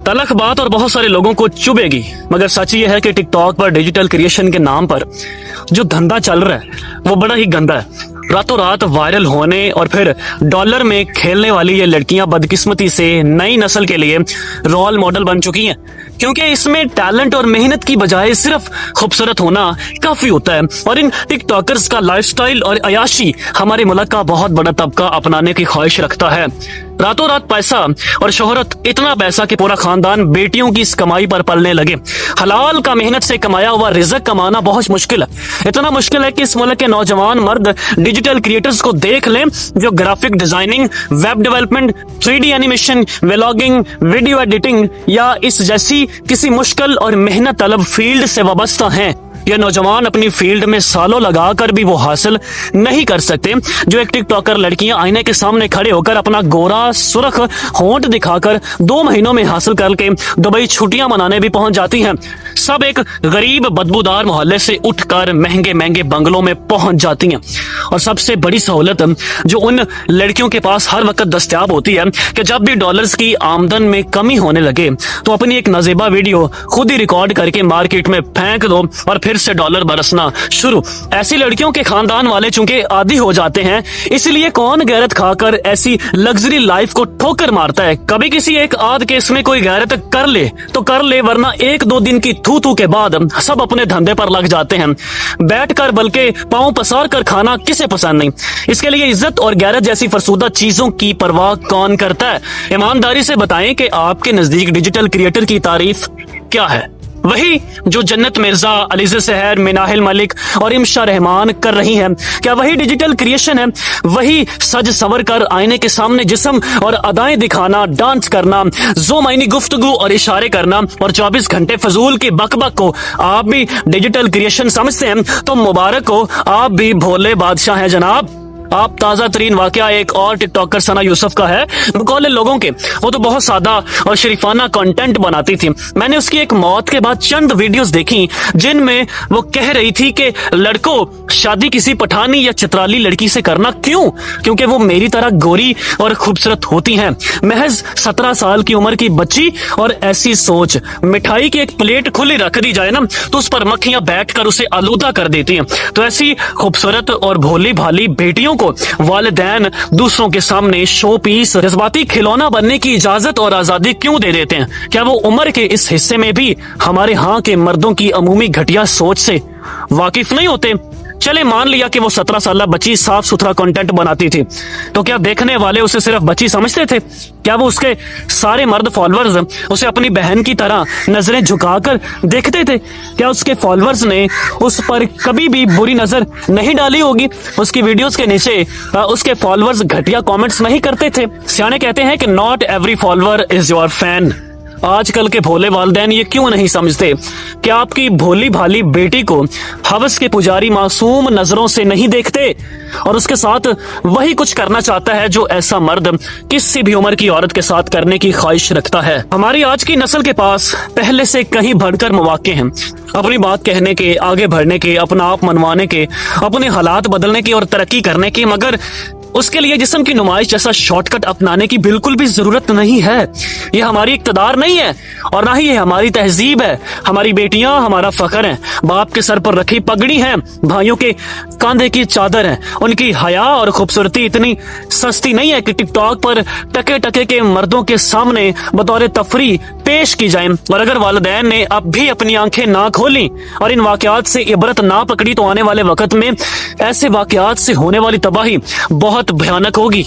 तलख बात और बहुत सारे लोगों को चुभेगी, मगर सच ये है कि टिकटॉक पर डिजिटल क्रिएशन के नाम पर जो धंधा चल रहा है वो बड़ा ही गंदा है। रातों रात वायरल होने और फिर डॉलर में खेलने वाली ये लड़कियां बदकिस्मती से नई नस्ल के लिए रोल मॉडल बन चुकी हैं, क्योंकि इसमें टैलेंट और मेहनत की बजाय सिर्फ खूबसूरत होना काफी होता है। और इन टिकटॉकर्स का लाइफस्टाइल और अयाशी हमारे मुल्क का बहुत बड़ा तबका अपनाने की ख्वाहिश रखता है। रातों रात पैसा और शोहरत, इतना पैसा कि पूरा खानदान बेटियों की इस कमाई पर पलने लगे। हलाल का मेहनत से कमाया हुआ रिज़्क कमाना बहुत मुश्किल है। इतना मुश्किल है कि इस मुल्क के नौजवान मर्द डिजिटल क्रिएटर्स को देख लें जो graphic designing, web development, 3D animation, vlogging, video editing या इस जैसी किसी मुश्किल और मेहनत तलब फील्ड से वाबस्ता हैं। ये नौजवान अपनी फील्ड में सालों लगाकर भी वो हासिल नहीं कर सकते जो एक टिकटॉकर लड़कियां आईने के सामने खड़े होकर अपना गोरा सुर्ख होंठ दिखाकर 2 महीनों में हासिल करके दुबई छुट्टियां मनाने भी पहुंच जाती हैं। सब एक गरीब बदबूदार मोहल्ले से उठकर महंगे महंगे बंगलों में पहुंच जाती हैं। और सबसे बड़ी सहूलत जो उन लड़कियों के पास हर वक्त दस्तयाब होती है कि जब भी डॉलर्स की आमदन में कमी होने लगे तो अपनी एक नजेबा वीडियो खुद ही रिकॉर्ड करके मार्केट में फेंक दो और फिर से डॉलर बरसना शुरू। ऐसी लड़कियों के खानदान वाले चूंकि आदी हो जाते हैं, इसलिए कौन गैरत खाकर ऐसी लग्जरी लाइफ को ठोकर मारता है। कभी किसी एक आध केस में कोई गैरत कर ले तो कर ले, वरना 1-2 दिन की थू थू के बाद सब अपने धंधे पर लग जाते हैं। बैठकर बल्कि पांव पसार कर खाना किसे पसंद नहीं। इसके लिए इज्जत और गैरत जैसी फरसूदा चीजों की परवाह कौन करता है। ईमानदारी से बताएं कि आपके नजदीक डिजिटल क्रिएटर की तारीफ क्या है? वही जो जन्नत मिर्जा, अलीज़ा सहर, मिनाहिल मलिक और इमशा रहमान कर रही हैं? क्या वही डिजिटल क्रिएशन है? वही सज सवर कर आईने के सामने जिस्म और अदाएं दिखाना, डांस करना, जो मायनी गुफ्तगू और इशारे करना और 24 घंटे फजूल की बकबक को आप भी डिजिटल क्रिएशन समझते हैं तो मुबारक हो, आप भी भोले बादशाह हैं जनाब। आप ताजा तरीन वाकया एक और टिकटॉकर सना यूसुफ का है। बकौले लोगों के वो तो बहुत सादा और शरीफाना कंटेंट बनाती थी। मैंने उसकी एक मौत के बाद चंद वीडियोस देखी जिनमें वो कह रही थी कि लड़कों, शादी किसी पठानी या चित्राली लड़की से करना क्यों? क्योंकि वो मेरी तरह गोरी और खूबसूरत होती हैं। महज 17 साल की उम्र की बच्ची और ऐसी सोच। मिठाई की एक प्लेट खुली रख दी जाए ना तो उस पर मक्खियां बैठकर उसे आलूदा कर देती हैं। तो ऐसी खूबसूरत और भोली भाली बेटियों को वालिदैन दूसरों के सामने शो पीस, जज्बाती खिलौना बनने की इजाजत और आजादी क्यों दे देते हैं? क्या वो उम्र के इस हिस्से में भी हमारे यहाँ के मर्दों की अमूमी घटिया सोच से वाकिफ नहीं होते? चले मान लिया कि वो 17 साल बच्ची साफ सुथरा कंटेंट बनाती थी, तो क्या देखने वाले उसे सिर्फ बच्ची समझते थे? क्या वो उसके सारे मर्द फॉलोअर्स उसे अपनी बहन की तरह नजरें झुकाकर देखते थे? क्या उसके फॉलोअर्स ने उस पर कभी भी बुरी नजर नहीं डाली होगी? उसकी वीडियोस के नीचे उसके फॉलोअर्स घटिया कमेंट्स नहीं करते थे? सियाने कहते हैं कि not every follower is your fan. आजकल के भोले वालिदैन ये क्यों नहीं समझते कि आपकी भोली भाली बेटी को हवस के पुजारी मासूम नजरों से नहीं देखते और उसके साथ वही कुछ करना चाहता है जो ऐसा मर्द किसी भी उम्र की औरत के साथ करने की ख्वाहिश रखता है। हमारी आज की नस्ल के पास पहले से कहीं बढ़कर मौके हैं अपनी बात कहने के, आगे बढ़ने के, अपना आप मनवाने के, अपने हालात बदलने के और तरक्की करने के, मगर उसके लिए जिस्म की नुमाइश जैसा शॉर्टकट अपनाने की बिल्कुल भी जरूरत नहीं है। ये हमारी इक़्तिदार नहीं है और ना ही ये हमारी तहजीब है। हमारी बेटियां हमारा फख्र हैं, बाप के सर पर रखी पगड़ी है, भाइयों के कांधे की चादर है। उनकी हया और खूबसूरती इतनी सस्ती नहीं है कि टिकटॉक पर टके टके के मर्दों के सामने बतौर तफरी पेश की जाए। और अगर वालिदैन ने अब भी अपनी आंखें ना खोली और इन वाकयात से इबरत ना पकड़ी तो आने वाले वक्त में ऐसे वाकयात से होने वाली तबाही बहुत भयानक होगी।